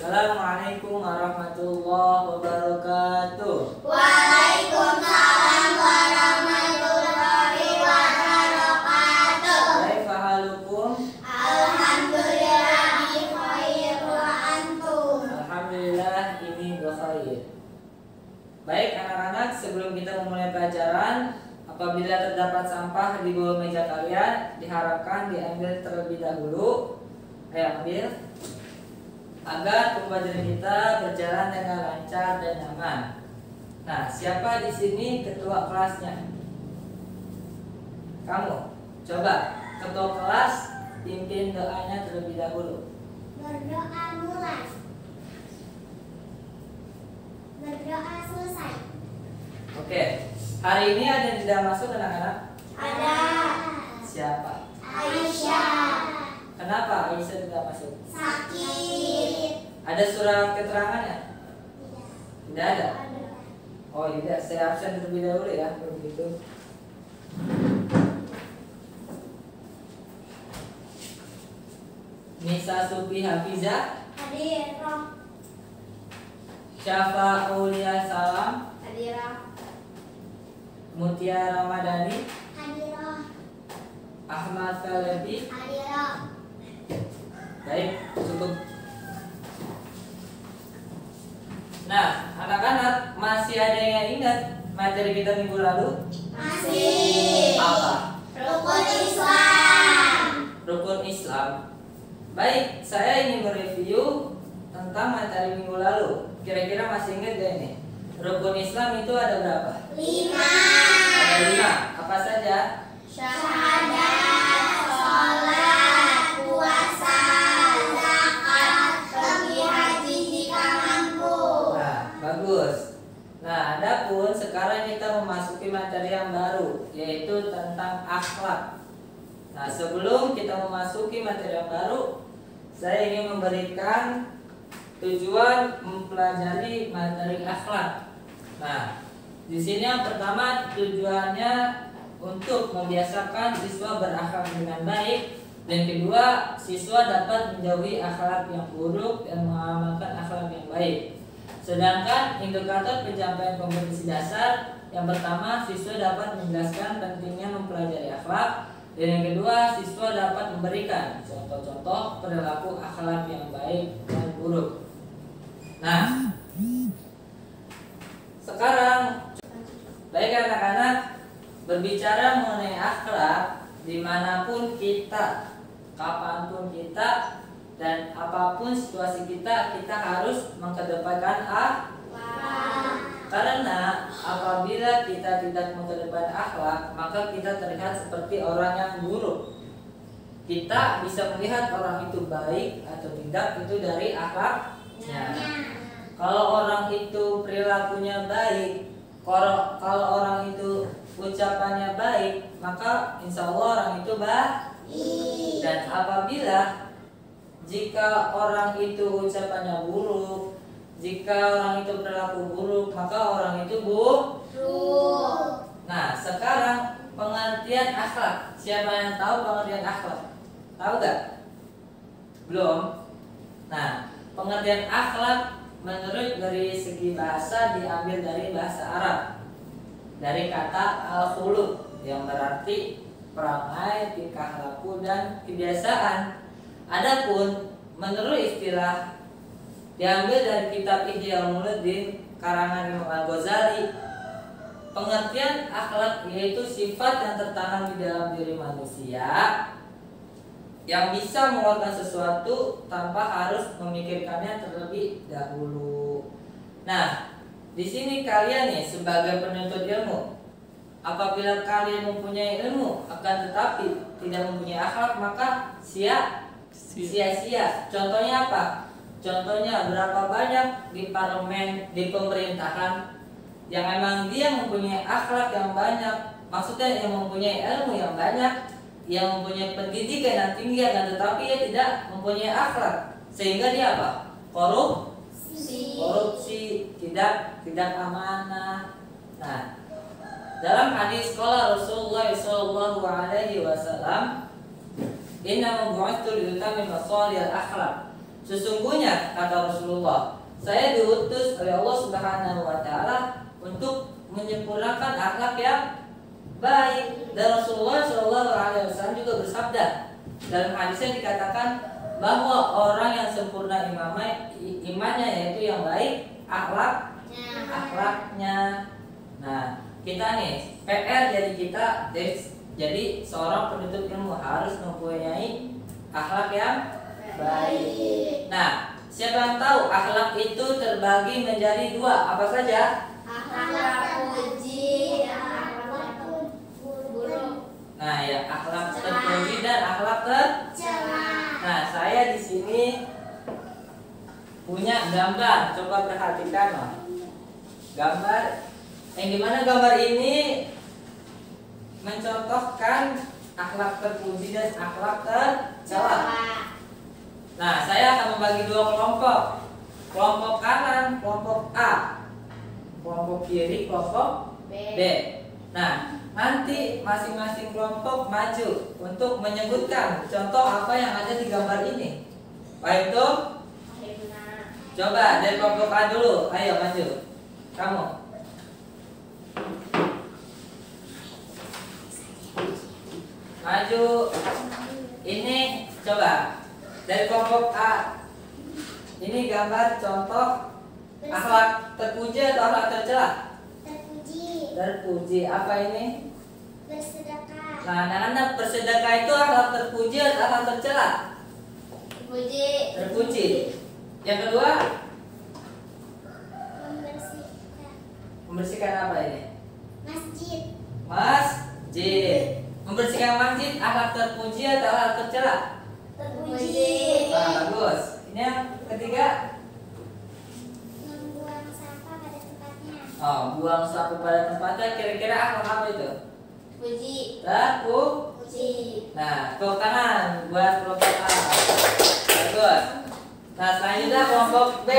Assalamualaikum warahmatullahi wabarakatuh. Waalaikumsalam warahmatullahi wabarakatuh. Kaifa halukum? Alhamdulillah bi khair wa antum. Alhamdulillah ini bikhair. Baik anak-anak, sebelum kita memulai pelajaran, apabila terdapat sampah di bawah meja kalian, diharapkan diambil terlebih dahulu. Ayo ambil, agar pembelajaran kita berjalan dengan lancar dan nyaman. Nah, siapa di sini ketua kelasnya? Kamu. Coba ketua kelas pimpin doanya terlebih dahulu. Berdoa mulai. Berdoa selesai. Oke. Hari ini ada yang tidak masuk anak-anak? Ada. Siapa? Aisyah. Kenapa Aisyah tidak masuk? Sakit. Ada surat keterangannya? Tidak ada. Ada. Oh tidak, saya absen terlebih dahulu ya, kalau begitu. Nisa Sufi Hafizah, Hadir. Syafa Aulia Salam, Hadir. Mutia Ramadhani, Hadir. Ahmad Falebi. Hadir. Baik, cukup. Nah, anak-anak masih ada yang ingat materi kita minggu lalu? Masih. Apa? Rukun Islam. Rukun Islam. Baik, saya ingin mereview tentang materi minggu lalu. Kira-kira masih ingat gak ini? Rukun Islam itu ada berapa? 5. Ada 5. Apa saja? Syahadat, sholat, puasa, zakat, pergi haji jika mampu. Nah, bagus. Nah, adapun sekarang kita memasuki materi yang baru, yaitu tentang akhlak. Nah, sebelum kita memasuki materi yang baru, saya ingin memberikan tujuan mempelajari materi akhlak. Nah, di sini yang pertama tujuannya untuk membiasakan siswa berakhlak dengan baik, dan kedua, siswa dapat menjauhi akhlak yang buruk dan mengamalkan akhlak yang baik. Sedangkan indikator pencapaian kompetisi dasar, yang pertama, siswa dapat menjelaskan pentingnya mempelajari akhlak, dan yang kedua, siswa dapat memberikan contoh-contoh perilaku akhlak yang baik dan buruk. Nah, sekarang baik anak-anak, berbicara mengenai akhlak, dimanapun kita, kapanpun kita, dan apapun situasi kita, kita harus mengedepankan akhlak. Karena apabila kita tidak mengedepankan akhlak, maka kita terlihat seperti orang yang buruk. Kita bisa melihat orang itu baik atau tidak itu dari akhlaknya. Kalau orang itu perilakunya baik, kalau orang itu ucapannya baik, maka insya Allah orang itu baik. Dan apabila jika orang itu ucapannya buruk, jika orang itu perilaku buruk, maka orang itu buruk. Nah, sekarang pengertian akhlak. Siapa yang tahu pengertian akhlak? Tahu gak? Belum? Nah, pengertian akhlak menurut dari segi bahasa diambil dari bahasa Arab, dari kata al-khuluq yang berarti perangai, tingkah laku, dan kebiasaan. Adapun menurut istilah diambil dari kitab Ihya Ulumuddin karangan Imam Al-Ghazali, pengertian akhlak yaitu sifat yang tertanam di dalam diri manusia yang bisa melakukan sesuatu tanpa harus memikirkannya terlebih dahulu. Nah, di sini kalian nih sebagai penuntut ilmu, apabila kalian mempunyai ilmu akan tetapi tidak mempunyai akhlak, maka sia-sia. Contohnya apa? Contohnya berapa banyak di parlemen, di pemerintahan yang memang dia mempunyai akhlak yang banyak, maksudnya yang mempunyai ilmu yang banyak, yang mempunyai pendidikan yang tinggi, dan tetapi dia tidak mempunyai akhlak, sehingga dia apa? Korupsi, tidak amanah. Nah, dalam hadis qala Rasulullah sallallahu alaihi wasallam, "Inna bu'ithtu li utammima shalihal akhlaq." Sesungguhnya kata Rasulullah, saya diutus oleh Allah Subhanahu wa taala untuk menyempurnakan akhlak yang baik. Dan Rasulullah Shallallahu alaihi wasallam juga bersabda dalam hadisnya dikatakan bahwa orang yang sempurna imannya yaitu yang baik akhlaknya. Nah, kita nih PR jadi kita jadi seorang penuntut ilmu harus mempunyai akhlak yang baik. Nah, siapa yang tahu akhlak itu terbagi menjadi dua, apa saja? Akhlak puji, akhlak buruk. Nah, ya, akhlak terpuji dan akhlak tercela. Nah, saya di sini punya gambar, coba perhatikan loh. Gambar yang dimana gambar ini mencontohkan akhlak terpuji dan akhlak tercela. Nah, saya akan membagi dua kelompok. Kelompok kanan, kelompok A. Kelompok kiri, kelompok B. Nah, nanti masing-masing kelompok maju untuk menyebutkan contoh apa yang ada di gambar ini. Baik tuh? Coba dari kelompok A dulu. Ayo maju. Kamu. Maju. Ini coba dari kelompok A. Ini gambar contoh akhlak terpuji atau akhlak tercela? Terpuji. Apa ini? Bersedekah. Nah, anak-anak, bersedekah itu akhlak terpuji atau akhlak tercela? Terpuji. Yang kedua? Membersihkan apa ini? Masjid. Membersihkan masjid akhlak terpuji atau akhlak tercela? Terpuji. Nah, bagus. Ini yang ketiga? Membuang sampah pada tempatnya. Oh, buang sampah pada tempatnya. Kira-kira akhlak apa itu? Puji. Terpuji. Nah, ke kanan buat kelompok A. Bagus. Nah, selanjutnya kelompok B.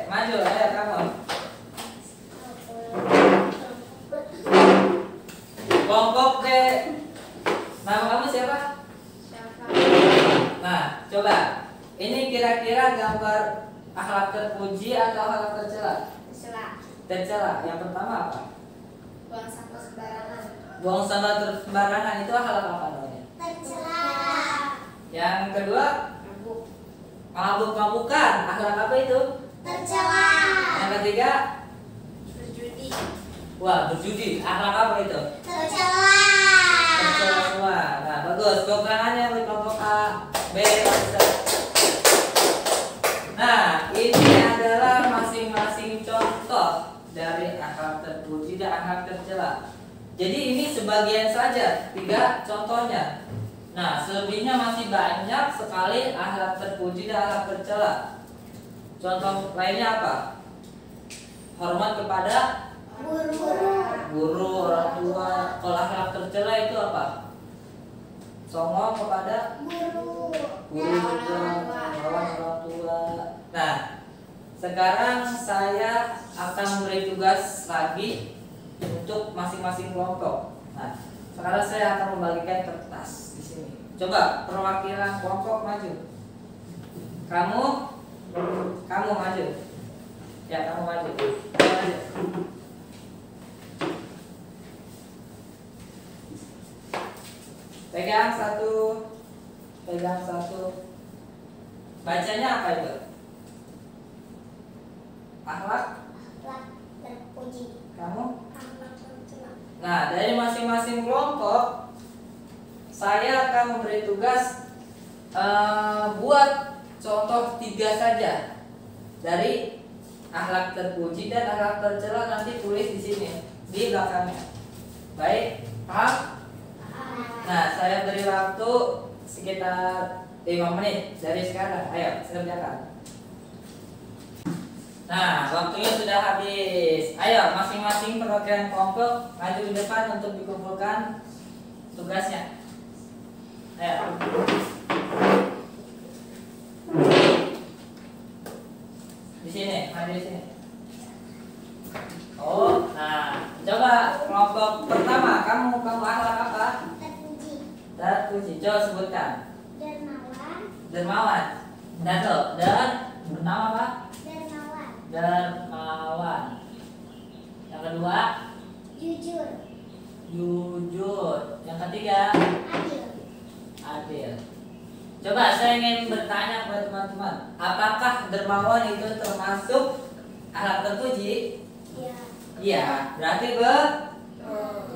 Maju, ayo kamu. Kelompok B. Nama kamu siapa? Nah, coba. Ini kira-kira gambar akhlak terpuji atau akhlak tercela? Tercela. Yang pertama apa? Buang sampah sembarangan. Buang sampah sembarangan itu akhlak apa namanya? Tercela. Yang kedua? Mabuk-mabukan. Akhlak apa itu? Tercela. Yang ketiga? Berjudi. Wah, berjudi. Akhlak apa itu? Tercela. Tercela semua. Nah, bagus. Kekangannya di kelompok A, B, C. Nah, ini adalah masing-masing contoh dari akhlak terpuji dan akhlak tercela. Jadi ini sebagian saja, 3 contohnya. Nah, selebihnya masih banyak sekali akhlak terpuji dan akhlak tercela. Contoh lainnya apa? Hormat kepada guru, orang tua. Kalau akhlak tercela itu apa? Songong kepada guru juga, melawan orang tua. Nah, sekarang saya akan memberi tugas lagi untuk masing-masing kelompok. Nah, sekarang saya akan membagikan kertas di sini. Coba perwakilan kelompok maju. Kamu maju. Ya, kamu maju. Maju. Pegang satu. Bacanya apa itu? Akhlak Terpuji. kamu? Akhlak tercela. Nah, dari masing-masing kelompok saya akan memberi tugas buat contoh 3 saja dari akhlak terpuji dan akhlak tercela. Nanti tulis di sini di belakangnya. Baik, paham? Nah, saya beri waktu sekitar 5 menit dari sekarang. Ayo, kerjakan. Nah, waktunya sudah habis. Ayo, masing-masing perwakilan kelompok maju di depan untuk dikumpulkan tugasnya. Ayo. Di sini, maju di sini. Oh, nah, coba kelompok pertama, kamu akhlak apa? Terpuji. Terpuji. Coba sebutkan. Dermawan. Dermawan. Dan pertama apa? Dermawan. Dermawan. Yang kedua, Jujur. jujur. Yang ketiga, Adil. adil. Coba saya ingin bertanya kepada teman-teman, apakah dermawan itu termasuk akhlak terpuji? Iya. Iya, berarti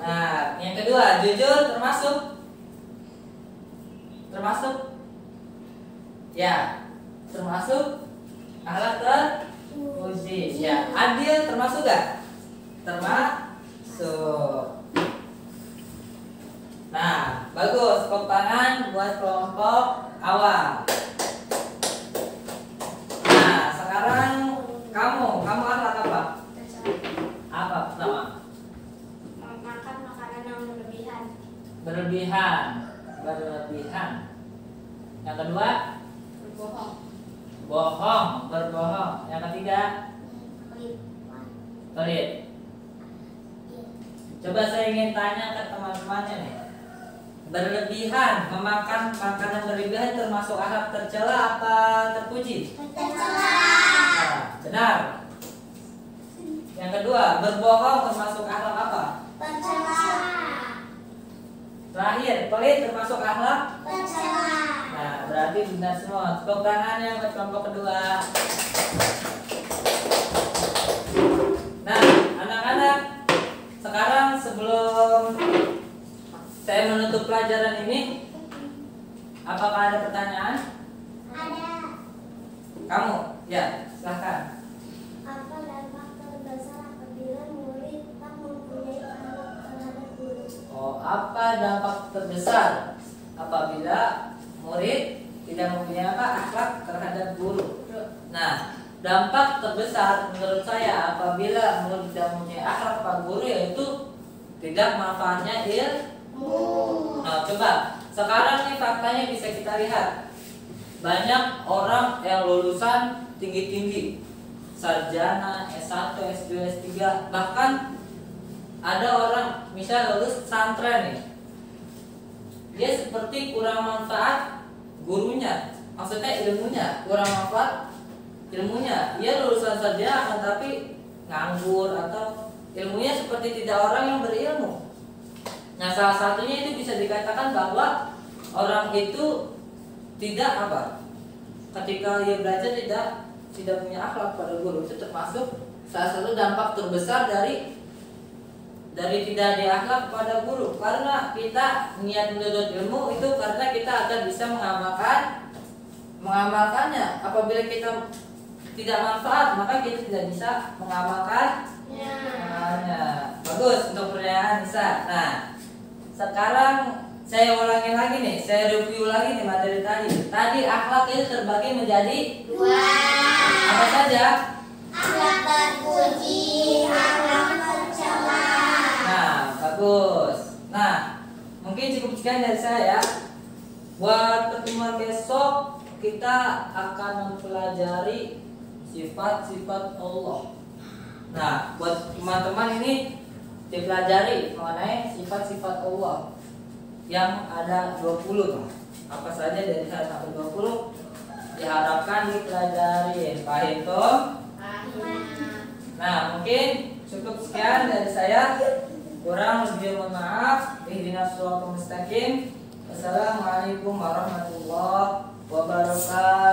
Nah, yang kedua, jujur termasuk? Ya, termasuk akhlak terpuji. Ya, adil termasuk gak? Termasuk. Nah, bagus. Tepuk tangan buat kelompok awal. Nah, sekarang kamu akhlak apa? Apa pertama? Makan makanan yang berlebihan. Berlebihan. Yang kedua, berbohong. Yang ketiga, pelit. Coba saya ingin tanya ke teman-temannya nih. Berlebihan, memakan makanan berlebihan termasuk akhlak tercela apa terpuji? Tercela. Nah, benar. Yang kedua, berbohong termasuk akhlak apa? Tercela. Terakhir, pelit termasuk akhlak? Tercela. Nah, berarti benar semua. Tepuk tangannya buat kelompok kedua. Nah, anak-anak, sekarang sebelum saya menutup pelajaran ini, apakah ada pertanyaan? Ada. Kamu? Ya, silahkan. Apa dampak terbesar apabila murid tak mempunyai akhlak terhadap guru? Oh, apa dampak terbesar apabila murid tidak mempunyai akhlak terhadap guru? Nah, dampak terbesar menurut saya apabila murid tidak mempunyai akhlak pada guru yaitu tidak manfaatnya ilmu. Nah, coba sekarang nih faktanya bisa kita lihat. Banyak orang yang lulusan tinggi-tinggi, sarjana, S1, S2, S3, bahkan ada orang misal lulus pesantren nih. Dia seperti kurang manfaat gurunya, maksudnya ilmunya kurang manfaat ilmunya. Dia lulusan sarjana akan tapi nganggur atau ilmunya seperti tidak orang yang berilmu. Nah, salah satunya itu bisa dikatakan bahwa orang itu tidak apa? Ketika dia belajar tidak punya akhlak pada guru, itu termasuk salah satu dampak terbesar dari tidak ada akhlak pada guru. Karena kita niat menuntut ilmu itu karena kita akan bisa mengamalkannya. Apabila kita tidak manfaat, maka kita tidak bisa mengamalkannya. Bagus untuk pertanyaan Nisa. Nah, sekarang saya ulangi lagi nih, saya review lagi nih materi tadi. Tadi akhlak itu terbagi menjadi 2. Apa saja? Akhlak terpuji, akhlak tercela. Nah, bagus. Nah, mungkin cukup sekian dari saya. Buat pertemuan besok kita akan mempelajari sifat-sifat Allah. Nah, buat teman-teman ini dipelajari mengenai sifat-sifat Allah yang ada 20 tuh. Apa saja dari 1 sampai 20 diharapkan dipelajari. Paham tuh? Nah, mungkin cukup sekian dari saya. Kurang lebih mohon maaf. Ihdinas shiratal mustaqim. Wassalamualaikum warahmatullahi wabarakatuh.